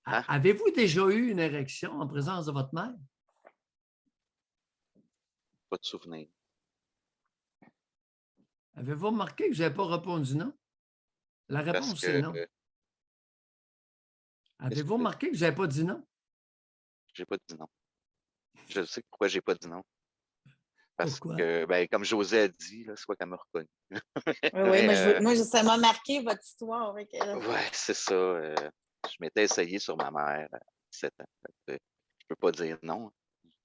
Hein? Avez-vous déjà eu une érection en présence de votre mère? Pas de souvenir. Avez-vous remarqué que je n'avais pas répondu non? La Parce réponse, c'est que non. qu'est-ce que Avez-vous tu as remarqué que je n'avais pas dit non? J'ai pas dit non. Je sais pourquoi j'ai pas dit non. Parce Pourquoi? que, ben, comme José a dit, là, soit qu'elle m'a reconnu. Oui, Mais, moi, ça m'a marqué votre histoire. Avec elle. ouais, c'est ça. Je m'étais essayé sur ma mère à 17 ans. Fait que, je peux pas dire non.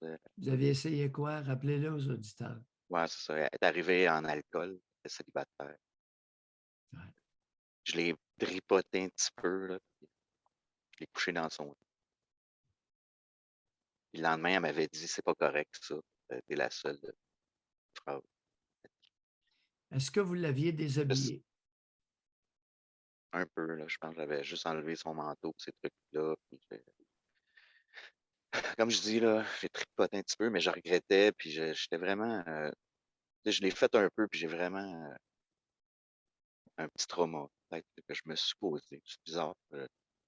Vous avez essayé quoi? Rappelez-le aux auditeurs. Ouais, c'est ça. Elle est arrivée en alcool, elle était célibataire. Ouais. Je l'ai tripoté un petit peu, là, puis je l'ai couché dans son lit. Puis le lendemain, elle m'avait dit, c'est pas correct, ça. T'es la seule phrase. Est-ce que vous l'aviez déshabillé? Un peu, là, je pense que j'avais juste enlevé son manteau, ces trucs-là. Puis comme je dis, là, j'ai tripoté un petit peu, mais je regrettais, puis j'étais vraiment. Tu sais, je l'ai fait un peu, puis j'ai vraiment un petit trauma, peut-être, que je me suis posé. C'est bizarre.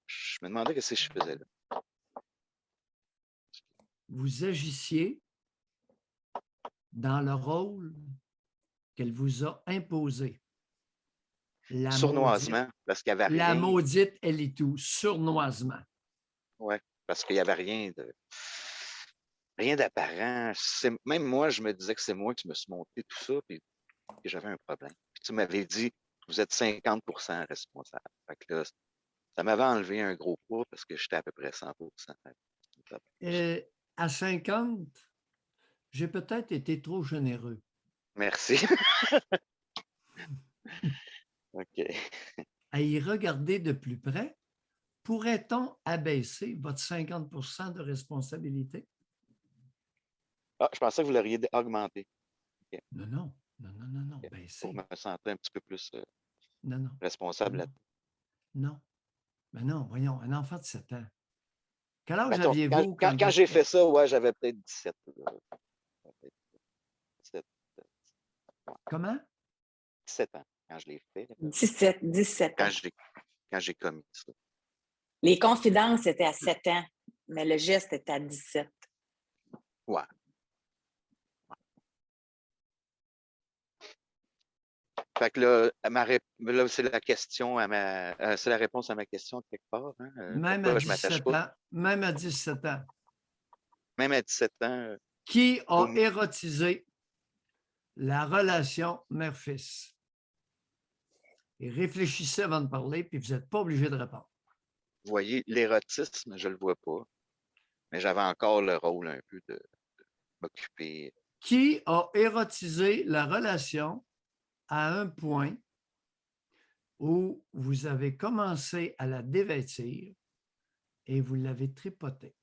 Je me demandais qu'est-ce que je faisais là. Vous agissiez dans le rôle qu'elle vous a imposé. Sournoisement, parce qu'il n'y avait La rien. maudite, elle est tout, sournoisement. Ouais, parce qu'il n'y avait rien d'apparent. Même moi, je me disais que c'est moi qui me suis monté tout ça, puis que j'avais un problème. Puis tu m'avais dit, vous êtes 50% responsable. Fait que là, ça m'avait enlevé un gros poids parce que j'étais à peu près 100%. À 50, j'ai peut-être été trop généreux. Merci. OK. À y regarder de plus près, pourrait-on abaisser votre 50 de responsabilité? Ah, je pensais que vous l'auriez augmenté. OK. Non, non, non, non, non, non, OK. Pour baisser. me sentir un petit peu plus Non, non, responsable non, là-dedans. non. Mais non, voyons, un enfant de 7 ans. Quel âge Mettons, aviez-vous quand quand j'ai fait ça, ouais, j'avais peut-être 17. Peut-être 17, ouais, Comment? 17 ans quand je l'ai fait. 17 ans. Quand j'ai commis ça. Les confidences étaient à 7 ans, mais le geste était à 17. Ouais. Fait que là, là c'est la question c'est la réponse à ma question quelque part. Hein? Même à Pourquoi je m'attache 17 pas? ans. Même à 17 ans. Même à 17 ans, Qui a vous érotisé la relation mère-fils? Et réfléchissez avant de parler, puis vous n'êtes pas obligé de répondre. voyez, l'érotisme, je le vois pas. Mais j'avais encore le rôle un peu de m'occuper. Qui a érotisé la relation à un point où vous avez commencé à la dévêtir et vous l'avez tripotée?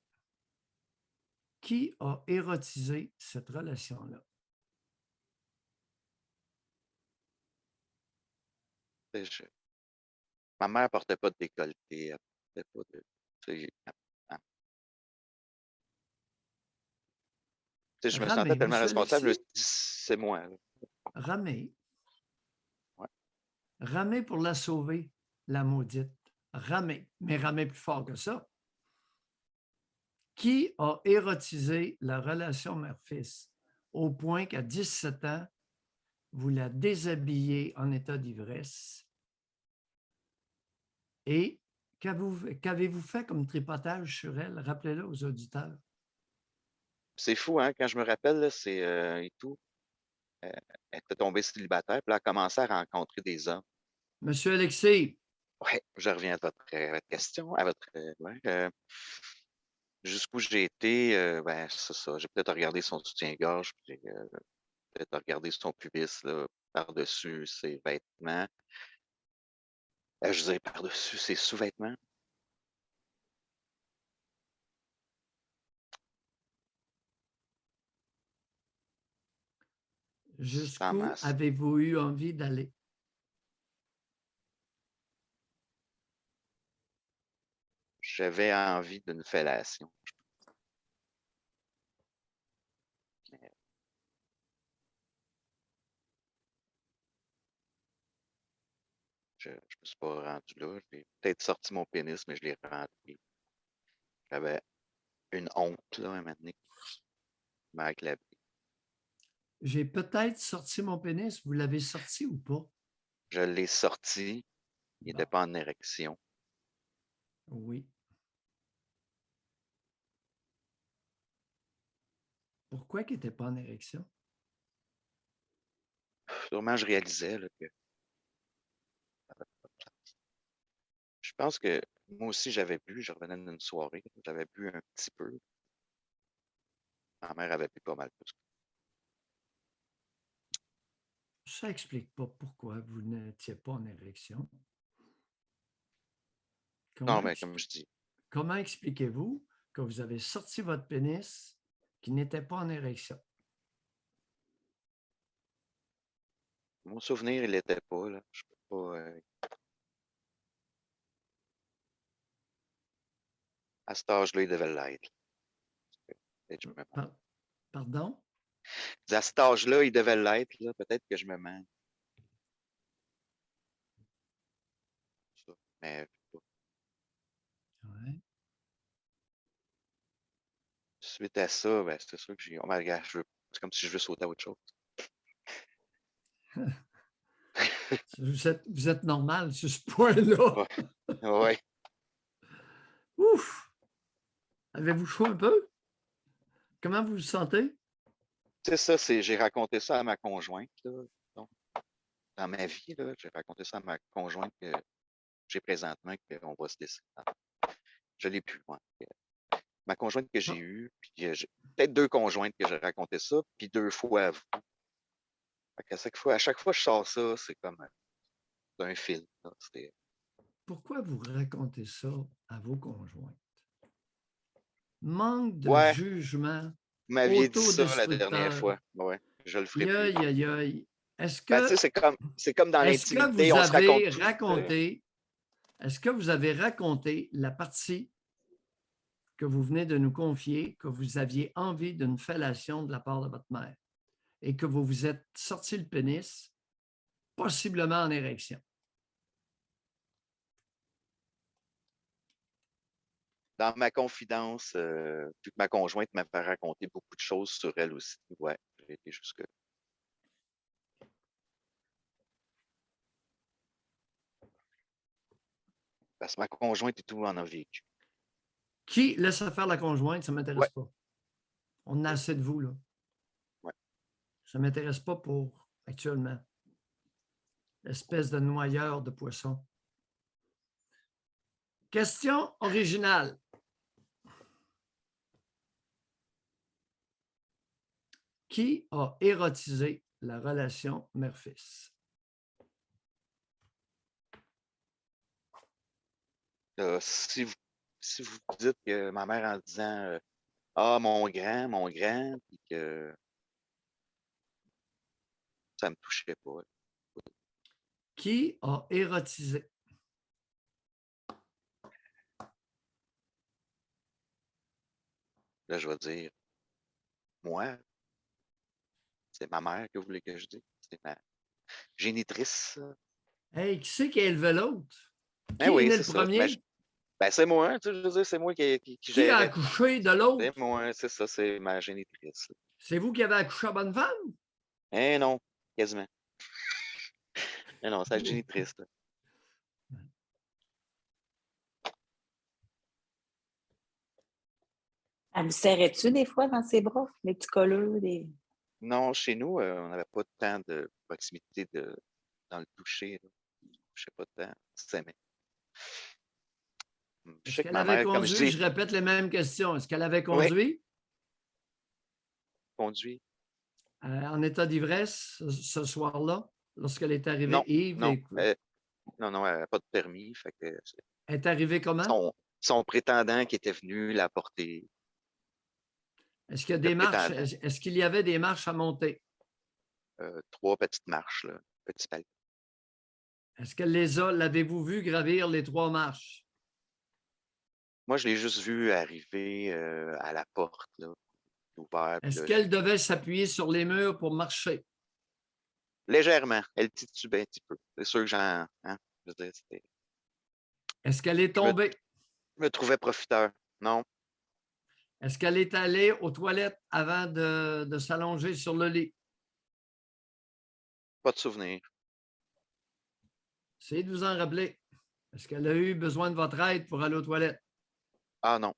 Qui a érotisé cette relation-là? Ma mère portait pas de décolleté, elle portait pas de. Je me sentais Ramez, tellement M. responsable, je me suis Alexis. dit, c'est moi. Là. Ramez. Ouais. Ramez pour la sauver, la maudite. Ramez, mais ramez plus fort que ça. Qui a érotisé la relation mère-fils au point qu'à 17 ans, vous la déshabillez en état d'ivresse? Et qu'avez-vous fait comme tripotage sur elle? Rappelez-le aux auditeurs. C'est fou, hein, quand je me rappelle, là, c'est et tout. Elle était tombée célibataire, puis là, elle a commencé à rencontrer des hommes. Monsieur Alexis. Oui, je reviens à votre question, à votre. Ouais, jusqu'où j'ai été, ben, c'est ça. J'ai peut-être regardé son soutien-gorge, puis j'ai peut-être regardé son pubis là, par-dessus ses vêtements. Je dirais par-dessus ses sous-vêtements. Sans Jusqu'où masse. avez-vous eu envie d'aller? J'avais envie d'une fellation. Je me suis pas rendu là. J'ai peut-être sorti mon pénis, mais je l'ai rentré. J'avais une honte, là, un moment donné. Avec la... J'ai peut-être sorti mon pénis. Vous l'avez sorti ou pas? Je l'ai sorti. Il n'était Bon, pas en érection. oui. Pourquoi qu'il n'était pas en érection? Sûrement, je réalisais là, que je pense que moi aussi, j'avais bu. Je revenais d'une soirée. J'avais bu un petit peu. Ma mère avait bu pas mal plus. Ça n'explique pas pourquoi vous n'étiez pas en érection. Non, mais comme je dis, Comment expliquez-vous que vous avez sorti votre pénis qui n'était pas en érection? mon souvenir, il n'était pas, là. Je peux pas. À cet âge-là, il devait l'être. Peut-être que je me mens. Pardon? À cet âge-là, il devait l'être, là. Peut-être que je me mens. Ça. Mais Ouais. suite à ça, ben, c'est sûr que j'ai. Oh my God, c'est comme si je veux sauter à autre chose. Vous êtes normal sur ce point-là. Ouais. Ouais. Ouf! Avez-vous chaud un peu? Comment vous vous sentez? C'est ça, j'ai raconté ça à ma conjointe, là. Donc, dans ma vie, là, j'ai raconté ça à ma conjointe que j'ai présentement, qu'on va se laisser. Je l'ai plus, moi. Ma conjointe que j'ai Ah, eue, puis j'ai peut-être 2 conjointes que j'ai raconté ça, puis 2 fois à vous. Fait qu'à chaque fois que je sors ça, c'est comme un film, là. pourquoi vous racontez ça à vos conjointes? Manque de Ouais, jugement, vous m'aviez dit ça la dernière autodestructeur. fois. Ouais, je le ferai plus. Aïe, aïe, aïe. Ben, tu sais, c'est comme dans Est-ce que l'intimité, vous on se raconte avez tout. Tu sais. raconté, est-ce que vous avez raconté la partie que vous venez de nous confier, que vous aviez envie d'une fellation de la part de votre mère et que vous vous êtes sorti le pénis, possiblement en érection? Dans ma confidence, vu que ma conjointe m'avait raconté beaucoup de choses sur elle aussi, ouais, j'ai été jusque. Parce que ma conjointe et tout en a vécu. Qui laisse faire la conjointe, ça ne m'intéresse Ouais, pas. On a assez de vous, là. ouais. Ça ne m'intéresse pas pour actuellement. Espèce de noyeur de poisson. Question originale. Qui a érotisé la relation mère-fils? Si vous dites que ma mère en disant mon grand, puis que ça me touchait pas. Qui a érotisé? Là, je vais dire, moi, c'est ma mère que vous voulez que je dise. C'est ma génitrice. Hey, qui c'est qui a élevé l'autre? Ben Qui est oui, né c'est le ça. Ben, premier? c'est moi, tu sais, je veux dire, c'est moi qui Qui a gérais tout. accouché de C'est l'autre? moi, c'est ça, c'est ma génitrice. C'est vous qui avez accouché à bonne femme? Eh non, quasiment. Eh non, c'est la génitrice. Là. Elle vous serrait-tu des fois dans ses bras, les petits colleux? Non, chez nous, on n'avait pas tant de proximité dans le toucher. Là. Je sais pas tant. C'est Je Est-ce sais que qu'elle ma avait mère, comme je conduit? dis, Je répète les mêmes questions. Est-ce qu'elle avait oui, conduit conduit. en état d'ivresse ce soir-là, lorsqu'elle est arrivée Non, ivre non, et non, elle n'avait pas de permis. Fait que elle est arrivée comment? son prétendant qui était venu la porter, Est-ce qu'il y a le des marches? prétendant, Est-ce qu'il y avait des marches à monter? 3 petites marches, là, petit palier. Est-ce qu'elle les a, l'avez-vous vu gravir les 3 marches? Moi, je l'ai juste vu arriver à la porte, là, ouvert, puis Est-ce là, qu'elle devait s'appuyer sur les murs pour marcher? légèrement, elle titubait un petit peu. C'est sûr que je veux dire, Est-ce qu'elle est je me, tombée? je me trouvais profiteur. Non, Est-ce qu'elle est allée aux toilettes avant de s'allonger sur le lit? Pas de souvenir. Essayez de vous en rappeler. Est-ce qu'elle a eu besoin de votre aide pour aller aux toilettes? Ah non.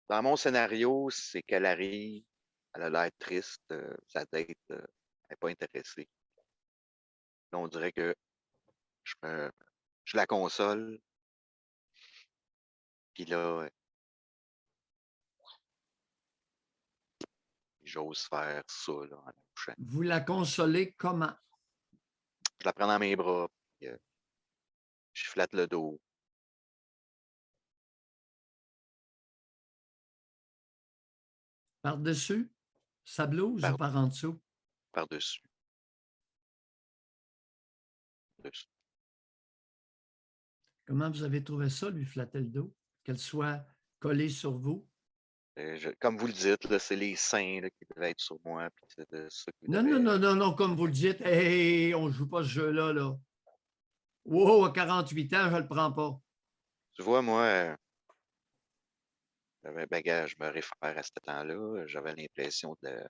Dans mon scénario, c'est qu'elle arrive, elle a l'air triste, sa date n'est pas intéressée. Là, on dirait que je, je la console, puis là, j'ose faire ça là, en la couchant. Vous la consolez comment? Je la prends dans mes bras, puis je flatte le dos. Par-dessus sa blouse ou Par, par en dessous? par-dessus. Dessus. Comment vous avez trouvé ça, lui flatter le dos? Qu'elle soit collée sur vous? Comme vous le dites, là, c'est les seins là, qui devaient être sur moi. Puis c'est de ça qui Non, devait, non, non, non, non, comme vous le dites, hey, on ne joue pas ce jeu-là, là. Wow, à 48 ans, je ne le prends pas. Tu vois, moi, ben, gars, je me réfère à ce temps-là. J'avais l'impression de.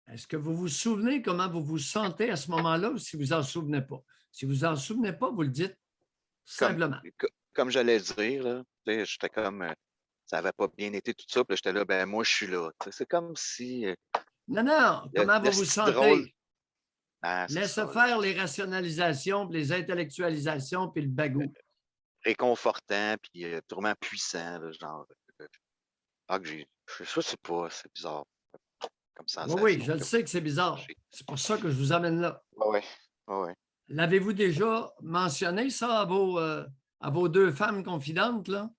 Est-ce que vous vous souvenez comment vous vous sentez à ce moment-là ou si vous en souvenez pas? Si vous en souvenez pas, vous le dites Comme, simplement. comme j'allais dire, là, tu sais, j'étais comme. Ça n'avait pas bien été tout ça. Puis là, j'étais là, ben moi, je suis là. Tu sais, c'est comme si. Non, non, comment vous vous C'est drôle. sentez? Ah, c'est Laissez ça, là. faire les rationalisations, puis les intellectualisations, puis le bagou. Réconfortant, puis tourment puissant, là, genre. Ah, que j'ai. Je sais pas, c'est bizarre comme Oui, oui, sensation je le sais que c'est bizarre. C'est pour ça que je vous amène là. Ouais, ouais, ouais. L'avez-vous déjà mentionné, ça, à vos deux femmes confidentes, là?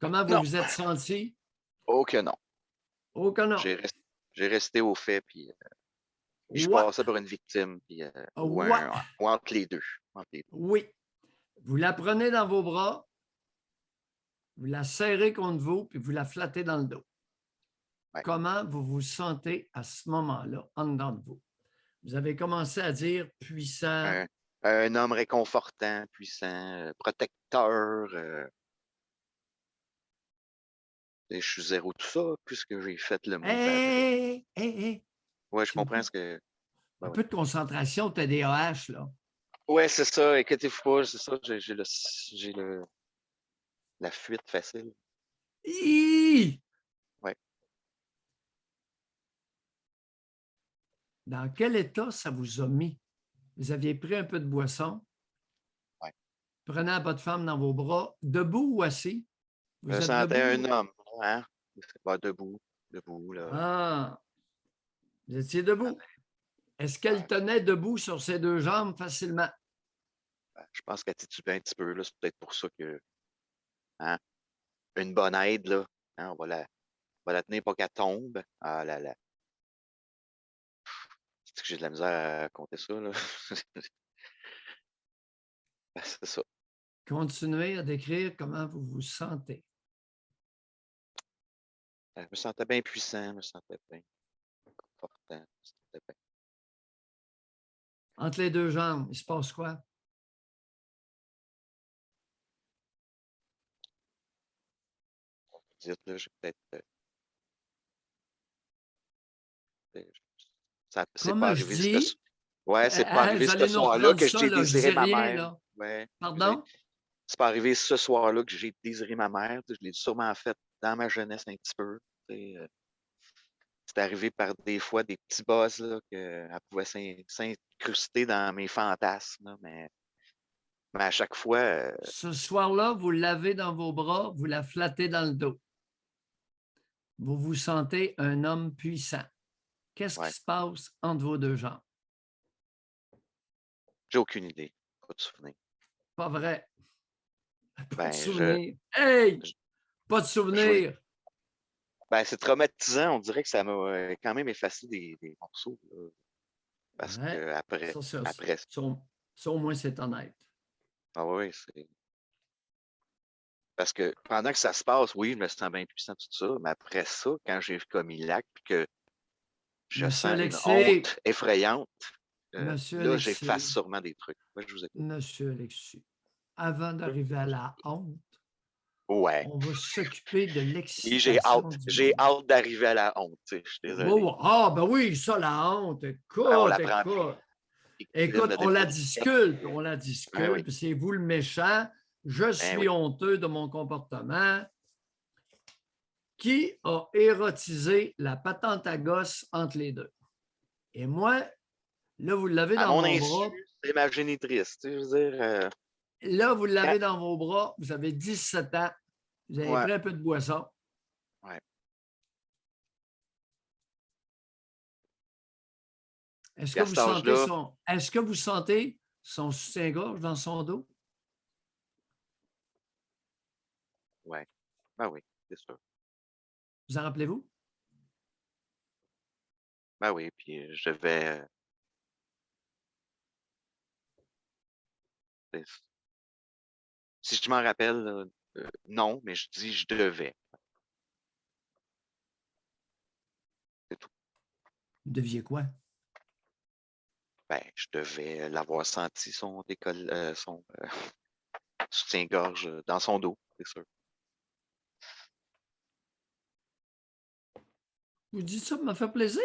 Comment vous Non, vous êtes sentis? oh que non. Oh que non. J'ai resté au fait, puis je Ouais, passais pour une victime, puis, ouais, ou entre les deux. Entre les deux. oui. Vous la prenez dans vos bras, vous la serrez contre vous, puis vous la flattez dans le dos. Ouais. Comment vous vous sentez à ce moment-là, en dedans de vous? Vous avez commencé à dire puissant. Un homme réconfortant, puissant, protecteur. Et je suis zéro tout ça, puisque j'ai fait le move après. Hé, hé, hé, Ouais, je s'il vous comprends plaît. ce que. Un Ben ouais. peu de concentration, TDAH, là. Ouais, c'est ça. Inquiétez-vous pas, c'est ça. J'ai la fuite facile. Hi! Ouais. Dans quel état ça vous a mis? Vous aviez pris un peu de boisson. Ouais. Prenez votre femme dans vos bras, debout ou assis? Je Vous me êtes sentais un debout? homme, hein? Pas debout, debout, là. Ah, vous étiez debout. Est-ce qu'elle Ouais. tenait debout sur ses deux jambes facilement? Je pense qu'elle titubait un petit peu, là. C'est peut-être pour ça que, hein? Une bonne aide, là. Hein, on va la tenir pas qu'elle tombe. Ah là là. C'est que j'ai de la misère à compter ça, là. Ben, c'est ça. Continuez à décrire comment vous vous sentez. Je me sentais bien puissant, je me sentais bien confortant, je me sentais bien. Entre les deux jambes, il se passe quoi? Dites, là, j'ai peut-être. C'est pas Comme je arrivé ce dis, Ouais, c'est pas arrivé vous ce allez nous soir-là reprendre que ça, j'ai là, je désiré dis ma rien, mère. là. Ouais, excusez. Pardon? C'est pas arrivé ce soir-là que j'ai désiré ma mère. Je l'ai sûrement fait dans ma jeunesse un petit peu. C'est arrivé par des fois des petits buzz là, qu'elle pouvait s'incruster dans mes fantasmes. Là, mais à chaque fois, Ce soir-là, vous l'avez dans vos bras, vous la flattez dans le dos. Vous vous sentez un homme puissant. Qu'est-ce qui ouais, se passe entre vos deux jambes? j'ai aucune idée. Pas de souvenir. Pas vrai. Pas de Ben, souvenir. Hey! je, Pas de je vais- souvenir. ben, c'est traumatisant. On dirait que ça m'a quand même effacé des morceaux. Là, parce Ouais, que après, après, ça, au moins, c'est honnête. ah oui, c'est. Parce que pendant que ça se passe, oui, je me sens bien puissant, tout ça, mais après ça, quand j'ai commis l'acte puis que je Monsieur sens une Alexis, honte effrayante, Monsieur là, j'efface Alexis, sûrement des trucs. Moi, je vous écoute. Monsieur Alexis, avant d'arriver à la honte, Ouais. on va s'occuper de Oui, l'excitation du j'ai monde. hâte d'arriver à la honte, tu sais, je suis désolé. Ah, ben oui, ça, la honte, On écoute, la prend écoute. victime Écoute, de on la défaut de on la ouais, oui, disculpe, c'est vous le méchant, je ben suis oui. honteux de mon comportement. Qui a érotisé la patente à gosse entre les deux? Et moi, là, vous l'avez À dans mon mon insu, bras. c'est ma génitrice, tu sais, je veux dire, Là, vous quand l'avez dans vos bras, vous avez 17 ans, vous avez ouais, pris un peu de boisson. ouais. Est-ce Puis que à vous cet sentez âge-là, son soutien-gorge dans son dos? ouais, ben oui, c'est sûr. Vous en rappelez-vous? Ben oui, puis je vais, c'est- si je m'en rappelle, là, non, mais je dis je devais, c'est tout. Vous deviez quoi? Ben, je devais l'avoir senti son soutien-gorge dans son dos, c'est sûr. Vous dites ça pour me faire plaisir?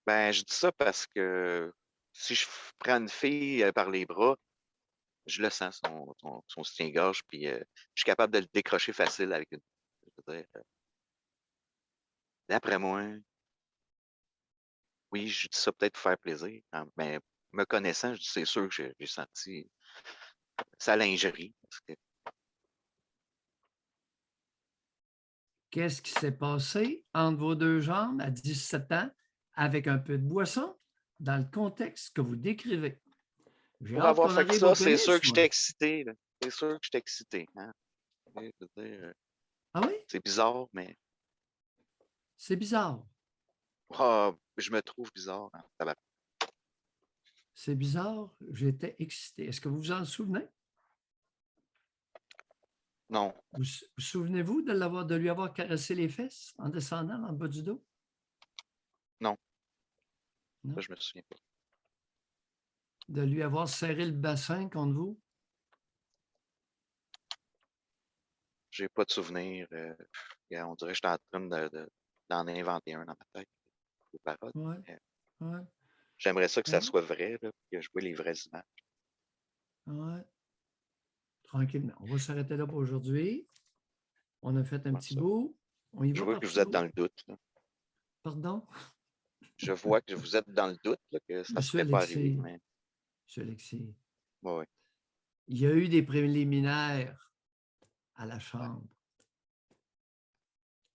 Ben, je dis ça parce que si je prends une fille par les bras, je le sens, son soutien-gorge, puis je suis capable de le décrocher facile avec une. Je veux dire, d'après moi, oui, je dis ça peut-être pour faire plaisir, hein, mais me connaissant, je dis c'est sûr que j'ai senti sa lingerie. Parce que, Qu'est-ce qui s'est passé entre vos deux jambes à 17 ans avec un peu de boisson dans le contexte que vous décrivez? J'ai pour hâte avoir qu'on fait arrive au ça, c'est sûr pénis, que moi. j'étais excité, là. C'est sûr que j'étais excité. Hein. Je veux dire, Ah oui? c'est bizarre, mais C'est bizarre. je me trouve bizarre. Hein. Ça va. C'est bizarre. J'étais excité. Est-ce que vous vous en souvenez? Non, Vous souvenez-vous de lui avoir caressé les fesses en descendant dans le bas du dos? non, ça, Non? je me souviens pas. De lui avoir serré le bassin contre vous? J'ai pas de souvenir. On dirait que j'étais en train d'en inventer un dans ma tête. Des paroles. Oui, Mais oui, j'aimerais ça que ça oui, soit vrai, là, puis que je vois les vraies images. oui. Tranquillement. On va s'arrêter là pour aujourd'hui. On a fait un Comment petit ça? bout. On y Je va vois par que petit vous êtes dans bout. le doute. Là. Pardon? Je vois que vous êtes dans le doute, là, que ça ne Monsieur serait pas arrivé, Alexis, mais Monsieur Alexis, ouais, ouais, il y a eu des préliminaires à la ouais. Chambre.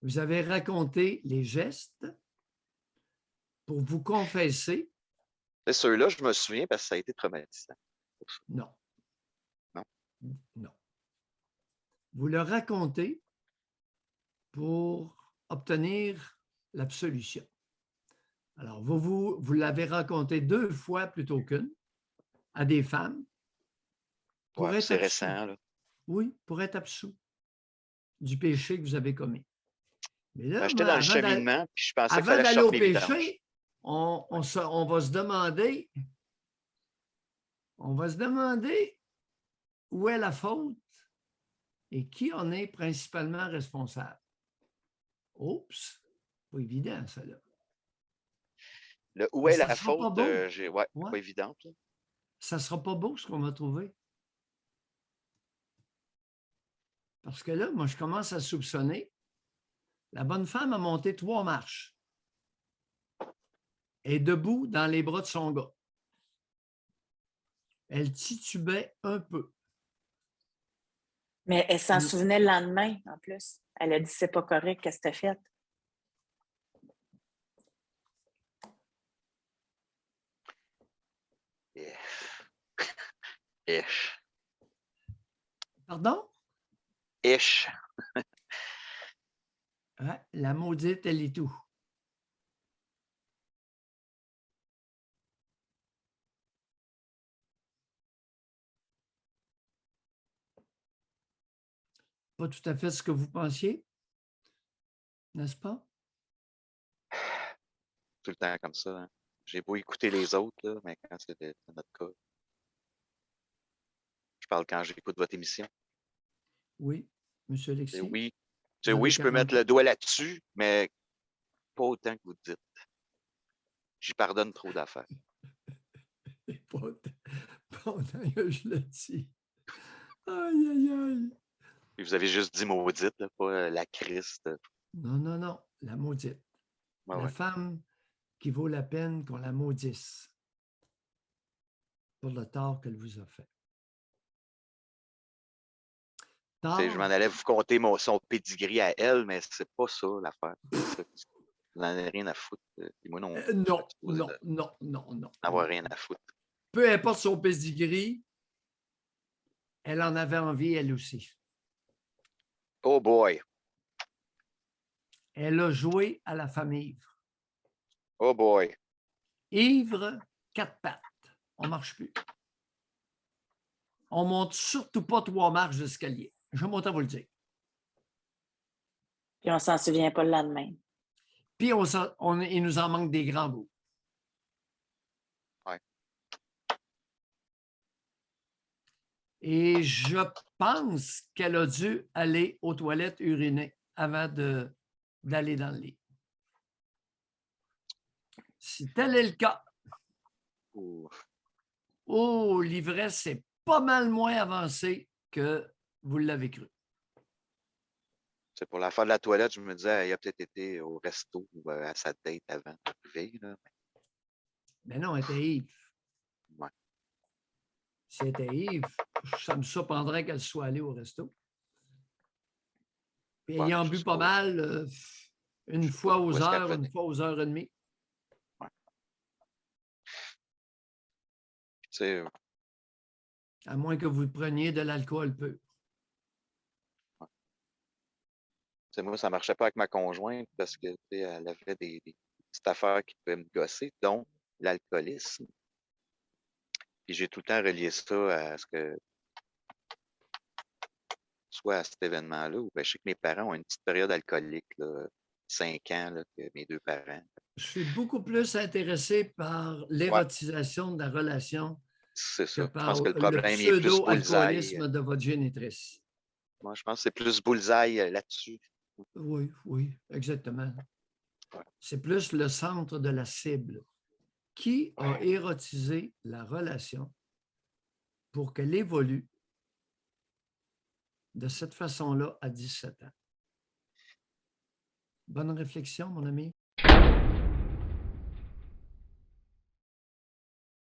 Vous avez raconté les gestes pour vous confesser. C'est ceux-là, je me souviens parce que ça a été traumatisant. Pour ça. Non, Non? non. Vous le racontez pour obtenir l'absolution. Alors, vous l'avez raconté 2 fois plutôt qu'une à des femmes Ouais, pour puis être c'est absous. récent, là. Oui, pour être absous du péché que vous avez commis. Mais Ben, là, j'étais moi, dans le cheminement, puis je pensais qu'il avant fallait que je d'aller sorte au mes vidanges. péché, on va se demander où est la faute et qui en est principalement responsable. Oups, pas évident, ça, là. Le où Mais est ça ne la sera pas faute, beau. ouais, Ouais. pas évidente. Là. Ça ne sera pas beau ce qu'on va trouver. Parce que là, moi, je commence à soupçonner. La bonne femme a monté 3 marches. Elle est debout dans les bras de son gars. Elle titubait un peu. Mais elle s'en souvenait le lendemain, en plus. Elle a dit c'est pas correct, qu'est-ce que t'as fait? Ish. Pardon? Ish. Ouais, la maudite, elle est tout. Pas tout à fait ce que vous pensiez, n'est-ce pas? Tout le temps comme ça. Hein. J'ai beau écouter les autres, là, mais quand c'est notre cas. Je parle quand j'écoute votre émission. Oui, M. Alexis, Oui, vous avez oui, je peux mettre 40 le doigt là-dessus, mais pas autant que vous dites. J'y pardonne trop d'affaires. Pas autant que je le dis. Aïe, aïe, aïe. Puis vous avez juste dit maudite, là, pas la Christ. Non, non, non, la maudite. Ouais, La ouais. femme qui vaut la peine qu'on la maudisse pour le tort qu'elle vous a fait. Tu sais, je m'en allais vous compter son pedigree à elle, mais c'est pas ça l'affaire. Vous n'en avez rien à foutre. Puis moi non. Je suis Non, exposé non, non, non, non. d'avoir non. rien à foutre. Peu importe son pedigree, elle en avait envie, elle aussi. Oh boy. Elle a joué à la femme ivre. Oh boy. Ivre, 4 pattes. On ne marche plus. On ne monte surtout pas 3 marches d'escalier. Je vais monter à vous le dire. Puis on ne s'en souvient pas le lendemain. Puis il nous en manque des grands bouts. Ouais. Et je pense qu'elle a dû aller aux toilettes uriner avant d'aller dans le lit. Si tel est le cas, oh, l'ivresse est pas mal moins avancée que vous l'avez cru. C'est pour la fin de la toilette, je me disais, il a peut-être été au resto ou à sa date avant d'arriver. Mais non, elle était ivre. Ouais. Si elle était ivre, ça me surprendrait qu'elle soit allée au resto. Puis ayant bu pas mal, une fois aux heures, une fois aux heures et demie. Ouais. C'est à moins que vous preniez de l'alcool pur. Moi, ça ne marchait pas avec ma conjointe parce que elle avait des petites affaires qui pouvaient me gosser, dont l'alcoolisme. Puis j'ai tout le temps relié ça à ce que soit à cet événement-là, où je sais que mes parents ont une petite période alcoolique, là, 5 ans, là, que mes 2 parents. Je suis beaucoup plus intéressé par l'érotisation de la relation C'est que ça. Je par pense que le le problème est plus bullseye. pseudo-alcoolisme de votre génitrice. Moi, je pense que c'est plus bullseye là-dessus. Oui, oui, exactement. Ouais. C'est plus le centre de la cible. Qui a érotisé la relation pour qu'elle évolue de cette façon-là à 17 ans? Bonne réflexion, mon ami.